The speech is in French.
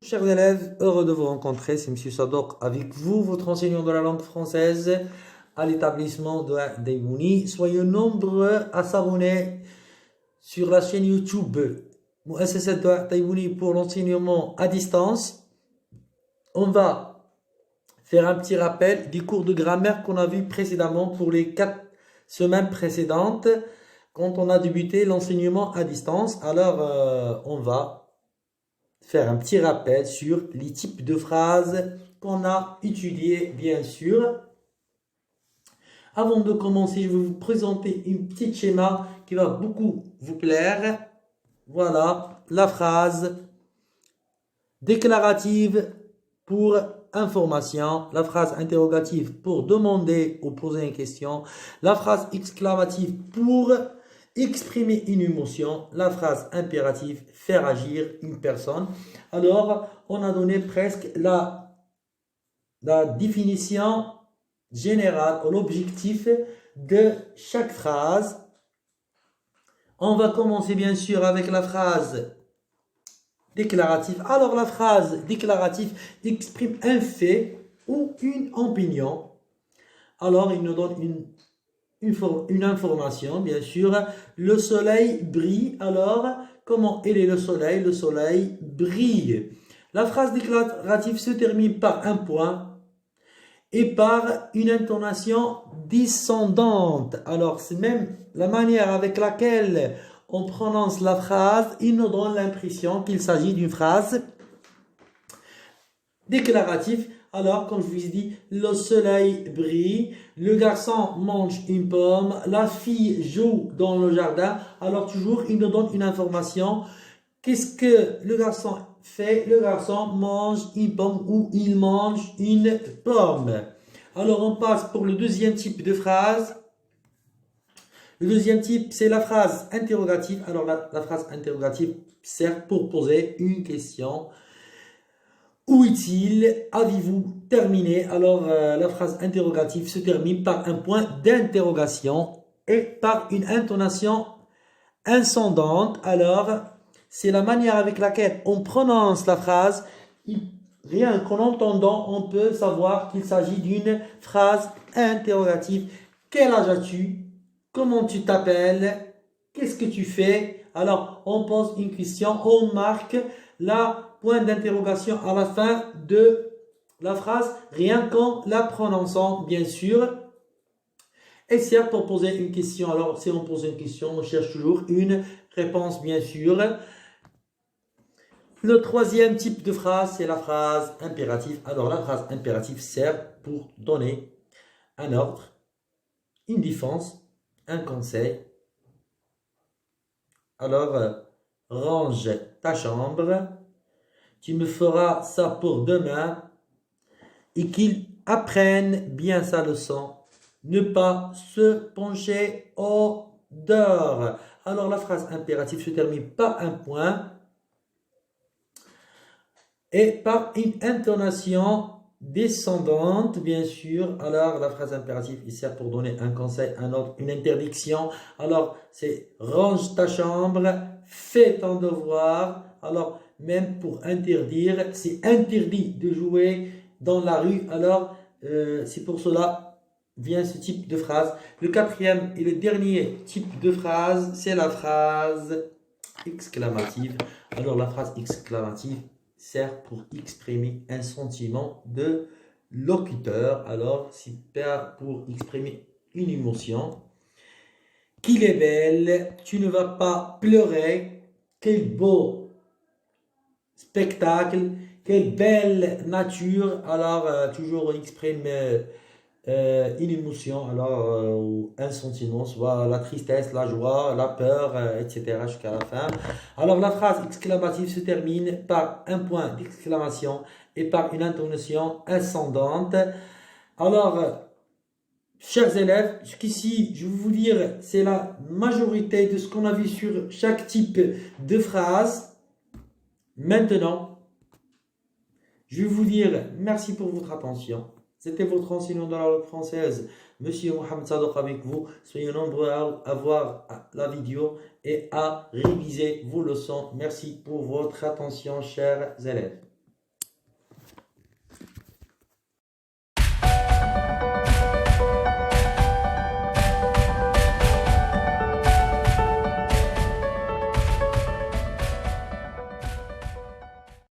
Chers élèves, heureux de vous rencontrer, c'est M. Sadok avec vous, votre enseignant de la langue française à l'établissement de Daimouni. Soyez nombreux à s'abonner sur la chaîne YouTube Mouassasat de Daimouni pour l'enseignement à distance. On va faire un petit rappel des cours de grammaire qu'on a vus précédemment pour les 4 semaines précédentes quand on a débuté l'enseignement à distance. Alors, on va faire un petit rappel sur les types de phrases qu'on a étudiés, bien sûr. Avant de commencer, je vais vous présenter une petite schéma qui va beaucoup vous plaire. Voilà la phrase déclarative pour information, la phrase interrogative pour demander ou poser une question, la phrase exclamative pour exprimer une émotion, la phrase impérative, faire agir une personne. Alors, on a donné presque la définition générale, l'objectif de chaque phrase. On va commencer bien sûr avec la phrase déclarative. Alors, la phrase déclarative exprime un fait ou une opinion. Alors, il nous donne une information, bien sûr. Le soleil brille. Alors, comment est le soleil? Le soleil brille. La phrase déclarative se termine par un point et par une intonation descendante. Alors, c'est même la manière avec laquelle on prononce la phrase, il nous donne l'impression qu'il s'agit d'une phrase déclarative. Alors, comme je vous ai dit, le soleil brille, le garçon mange une pomme, la fille joue dans le jardin. Alors, toujours, il nous donne une information. Qu'est-ce que le garçon fait? Le garçon mange une pomme ou il mange une pomme. Alors, on passe pour le deuxième type de phrase. Le deuxième type, c'est la phrase interrogative. Alors, la phrase interrogative sert pour poser une question. Où est-il? Avez-vous terminé? Alors, la phrase interrogative se termine par un point d'interrogation et par une intonation ascendante. Alors, c'est la manière avec laquelle on prononce la phrase. Rien qu'en entendant, on peut savoir qu'il s'agit d'une phrase interrogative. Quel âge as-tu? Comment tu t'appelles? Qu'est-ce que tu fais? Alors, on pose une question, on marque la point d'interrogation à la fin de la phrase, rien qu'en la prononçant, bien sûr. Et sert pour poser une question. Alors, si on pose une question, on cherche toujours une réponse, bien sûr. Le troisième type de phrase, c'est la phrase impérative. Alors, la phrase impérative sert pour donner un ordre, une défense, un conseil. Alors, range ta chambre. Tu me feras ça pour demain. Et qu'il apprenne bien sa leçon. Ne pas se pencher au dehors. Alors, la phrase impérative se termine par un point et par une intonation descendante, bien sûr. Alors, la phrase impérative, il sert pour donner un conseil, un ordre, une interdiction. Alors, c'est range ta chambre, fais ton devoir. Alors, même pour interdire, c'est interdit de jouer dans la rue. Alors, c'est pour cela vient ce type de phrase. Le quatrième et le dernier type de phrase, c'est la phrase exclamative. Alors, la phrase exclamative sert pour exprimer un sentiment de locuteur. Alors, c'est pour exprimer une émotion. Qu'il est belle, tu ne vas pas pleurer. Quel beau spectacle, quelle belle nature. Alors, toujours exprime une émotion, alors un sentiment, soit la tristesse, la joie, la peur, etc. jusqu'à la fin. Alors, la phrase exclamative se termine par un point d'exclamation et par une intonation ascendante. Alors, chers élèves, jusqu'ici, je vais vous dire, c'est la majorité de ce qu'on a vu sur chaque type de phrase. Maintenant, je vais vous dire merci pour votre attention. C'était votre enseignant de la langue française, Monsieur Mohamed Sadok avec vous. Soyez nombreux à voir la vidéo et à réviser vos leçons. Merci pour votre attention, chers élèves.